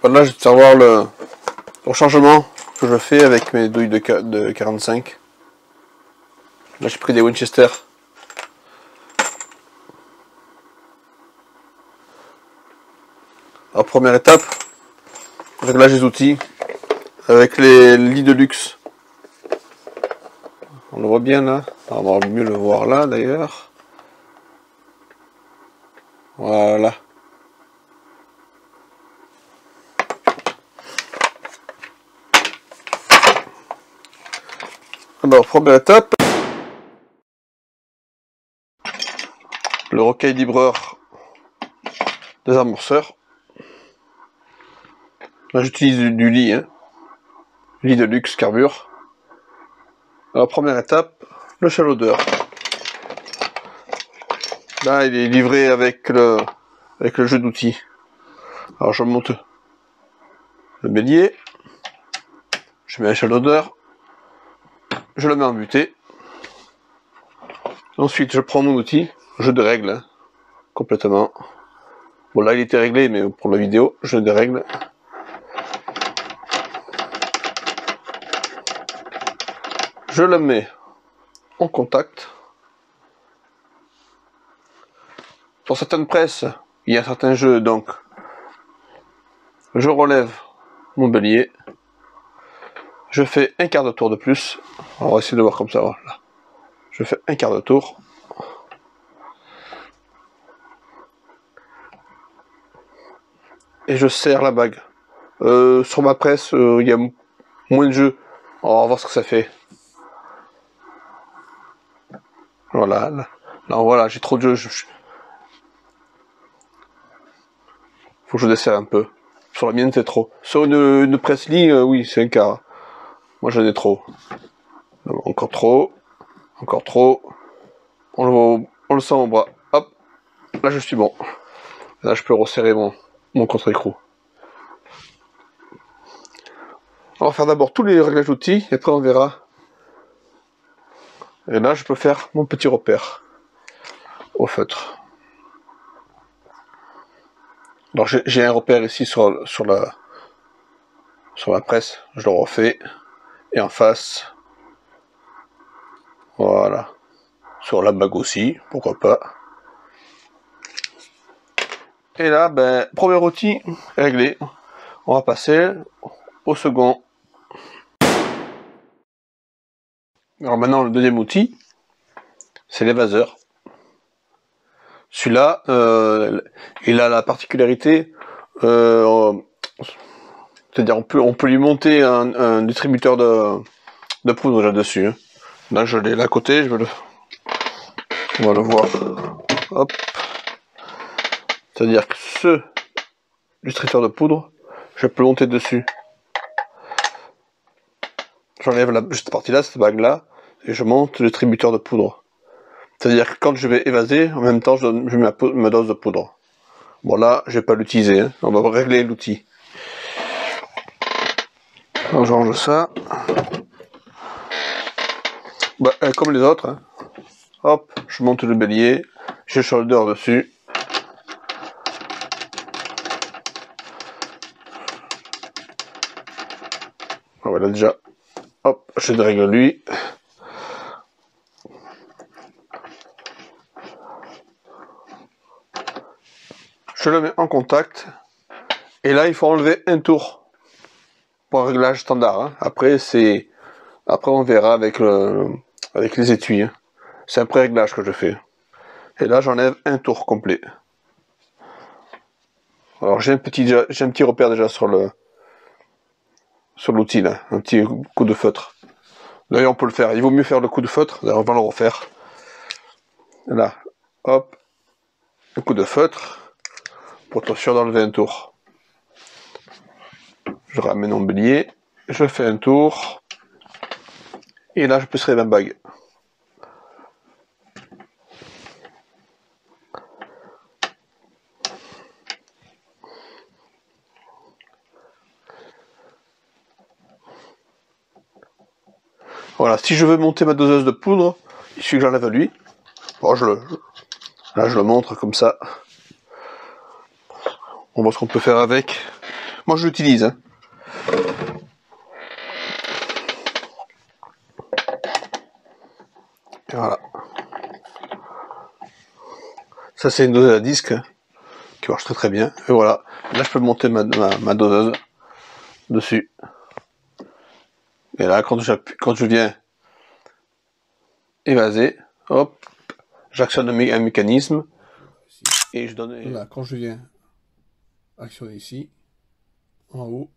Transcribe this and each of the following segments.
Voilà, je vais te faire voir le changement que je fais avec mes douilles de 45. Là, j'ai pris des Winchester. Alors, première étape, réglage des outils avec les lits de luxe. On le voit bien là, on va mieux le voir là d'ailleurs. Voilà. Alors, première étape, le recueil libreur des amorceurs. Là, j'utilise du lit, hein. Lit de luxe carbure. Alors, première étape, le chalaudeur. Là, il est livré avec le jeu d'outils. Alors, je monte le bélier, je mets un chalaudeur, je le mets en butée. Ensuite, je prends mon outil, je dérègle hein, complètement. Bon, là, il était réglé, mais pour la vidéo, je le dérègle. Je le mets en contact. Sur certaines presses, il y a certains jeux, donc je relève mon bélier. Je fais un quart de tour de plus. On va essayer de voir comme ça. Voilà. Je fais un quart de tour. Et je serre la bague. Sur ma presse, il y a moins de jeux. On va voir ce que ça fait. Voilà. Là voilà, j'ai trop de jeux. Faut que je desserre un peu. Sur la mienne, c'est trop. Sur une presse lit, oui, c'est un quart. Moi, j'en ai trop. Encore trop. Encore trop. On le sent au bras. Hop. Là, je suis bon. Là, je peux resserrer mon contre-écrou. On va faire d'abord tous les réglages d'outils et après on verra. Et là, je peux faire mon petit repère au feutre. Alors, j'ai un repère ici sur la presse. Je le refais. Et en face. Voilà. Sur la bague aussi, pourquoi pas. Et là, ben, premier outil réglé. On va passer au second. Alors maintenant, le deuxième outil, c'est l'évaseur. Celui-là, il a la particularité, c'est-à-dire on peut lui monter un distributeur de poudre là-dessus. Hein. Là, je l'ai là à côté, on va le voir. Hop. C'est-à-dire que ce distributeur de poudre, je peux monter dessus. J'enlève cette partie-là, cette bague-là, et je monte le distributeur de poudre. C'est-à-dire que quand je vais évaser, en même temps, je mets ma dose de poudre. Bon là, je vais pas l'utiliser, hein. On va régler l'outil. Alors je range ça. Bah, comme les autres. Hein. Hop, je monte le bélier, j'ai le shoulder dessus. Voilà déjà. Hop, je dérègle lui. Je le mets en contact. Et là, il faut enlever un tour pour un réglage standard. Hein. Après, on verra avec les étuis. Hein. C'est un pré-réglage que je fais. Et là, j'enlève un tour complet. Alors, j'ai un petit repère déjà sur l'outil là, un petit coup de feutre. D'ailleurs, on peut le faire. Il vaut mieux faire le coup de feutre. D'ailleurs, on va le refaire. Là, hop, un coup de feutre pour être sûr d'enlever un tour. Je ramène mon bélier, je fais un tour, et là je peux serrer ma bague. Voilà, si je veux monter ma doseuse de poudre, il suffit que j'enlève lui. Bon, là je le montre comme ça. On voit ce qu'on peut faire avec. Moi je l'utilise. Hein. Et voilà. Ça c'est une doseuse à disque qui marche très très bien. Et voilà. Là je peux monter ma doseuse dessus. Et là quand je viens évaser, hop, j'actionne un mécanisme et je donne. Là quand je viens actionner ici, en haut,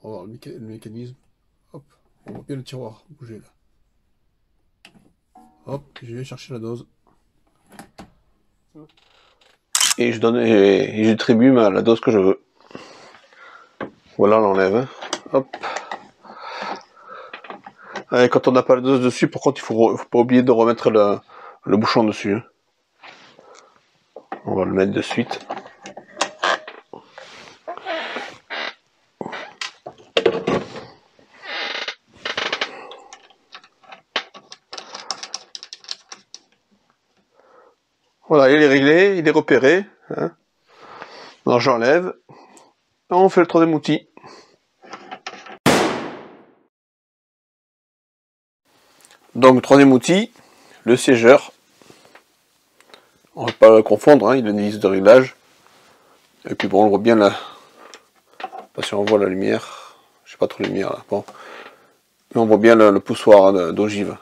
on va voir le mécanisme. Hop, on voit bien le tiroir bouger là. Hop, je vais chercher la dose. Et je donne et je distribue la dose que je veux. Voilà, on l'enlève. Hop. Et quand on n'a pas la dose dessus, par contre, faut pas oublier de remettre le bouchon dessus. Hein. On va le mettre de suite. Voilà, il est réglé, il est repéré. Hein. Alors j'enlève. On fait le troisième outil. Donc le troisième outil, le siégeur. On ne va pas le confondre, hein, il a une vis de réglage. Et puis bon, on voit bien là. Pas si on voit la lumière. Je sais pas trop la lumière là. Bon. Mais on voit bien le poussoir d'ogive.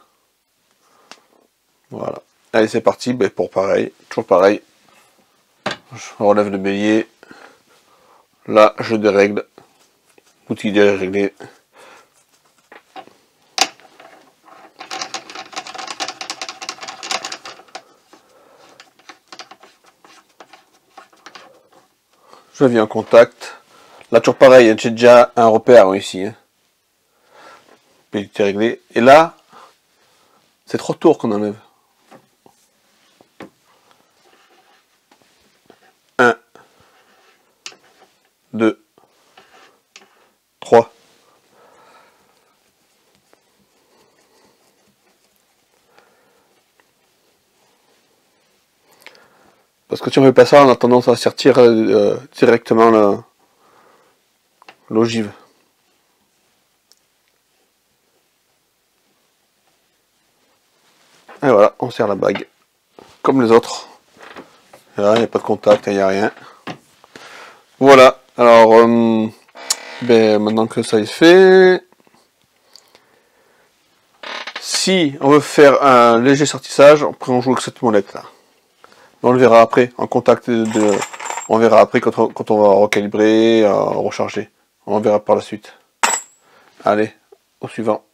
Voilà. Allez, c'est parti. Ben, pour pareil, toujours pareil. Je relève le bélier. Là, je dérègle. Outil déréglé. Je viens en contact. Là, toujours pareil, j'ai déjà un repère ici. Hein. Réglé. Et là, c'est 3 tours qu'on enlève. 1, 2, 3. Parce que si on fait pas ça, on a tendance à sortir directement l'ogive. Et voilà, on serre la bague. Comme les autres. Et là, il n'y a pas de contact, il n'y a rien. Voilà, alors, ben, maintenant que ça est fait, si on veut faire un léger sortissage, après on joue avec cette molette là. On le verra après, en contact on verra après quand on va recalibrer, recharger. On verra par la suite. Allez, au suivant.